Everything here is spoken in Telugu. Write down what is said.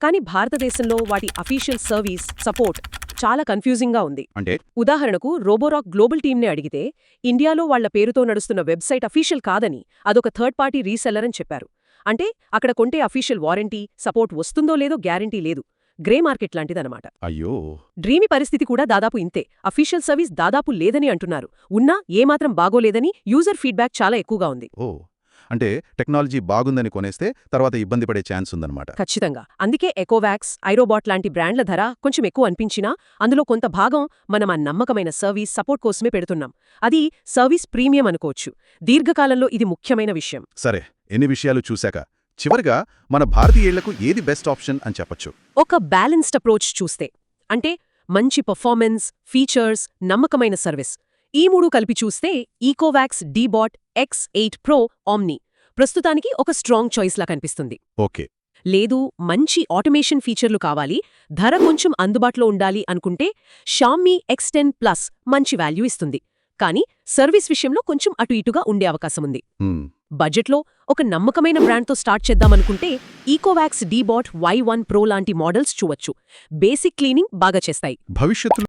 కానీ భారతదేశంలో వాటి అఫీషియల్ సర్వీస్ సపోర్ట్ చాలా కన్ఫ్యూజింగ్గా ఉంది. అంటే ఉదాహరణకు రోబోరాక్ గ్లోబల్ టీమ్నే అడిగితే ఇండియాలో వాళ్ల పేరుతో నడుస్తున్న వెబ్సైట్ అఫీషియల్ కాదని, అదొక థర్డ్ పార్టీ రీసెల్లర్ అని చెప్పారు. అంటే అక్కడ కొంటే అఫీషియల్ వారంటీ సపోర్ట్ వస్తుందో లేదో గ్యారంటీ లేదు. గ్రే మార్కెట్ లాంటిదనమాట. అయ్యో. డ్రీమీ పరిస్థితి కూడా దాదాపు ఇంతే. అఫీషియల్ సర్వీస్ దాదాపు లేదని అంటున్నారు. ఉన్నా ఏమాత్రం బాగోలేదని యూజర్ ఫీడ్బ్యాక్ చాలా ఎక్కువగా ఉంది. ఓ, అంటే టెక్నాలజీ బాగుందని కొనేస్తే తర్వాత ఇబ్బంది పడే ఛాన్స్ ఉందన్నమాట. ఖచ్చితంగా. అందుకే ఎకోవాక్స్, ఐరోబాట్ లాంటి బ్రాండ్ల ధర కొంచెం ఎక్కువ అనిపించినా అందులో కొంత భాగం మనం ఆ నమ్మకమైన సర్వీస్ సపోర్ట్ కోసమే పెడుతున్నాం. అది సర్వీస్ ప్రీమియం అనుకోవచ్చు. దీర్ఘకాలంలో ఇది ముఖ్యమైన విషయం. సరే, ఎన్ని విషయాలు చూశాక చివరిగా మన భారతీయుళ్లకు ఏది బెస్ట్ ఆప్షన్ అని చెప్పొచ్చు? ఒక బ్యాలెన్స్డ్ అప్రోచ్ చూస్తే, అంటే మంచి పర్ఫార్మెన్స్, ఫీచర్స్, నమ్మకమైన సర్వీస్, ఈ మూడు కలిపి చూస్తే ఈకోవాక్స్ డీబాట్ X8 Pro Omni ప్రస్తుతానికి ఒక స్ట్రాంగ్ చాయిస్లా కనిపిస్తుంది. ఓకే. లేదు మంచి ఆటోమేషన్ ఫీచర్లు కావాలి, ధర కొంచెం అందుబాటులో ఉండాలి అనుకుంటే షామీ X10 Plus మంచి వాల్యూ ఇస్తుంది. కానీ సర్వీస్ విషయంలో కొంచెం అటు ఇటుగా ఉండే అవకాశముంది. బడ్జెట్లో ఒక నమ్మకమైన బ్రాండ్తో స్టార్ట్ చేద్దామనుకుంటే ఈకోవాక్స్ డీబాట్ Y1 Pro లాంటి మోడల్స్ చూవచ్చు. బేసిక్ క్లీనింగ్ బాగా చేస్తాయి. భవిష్యత్తులో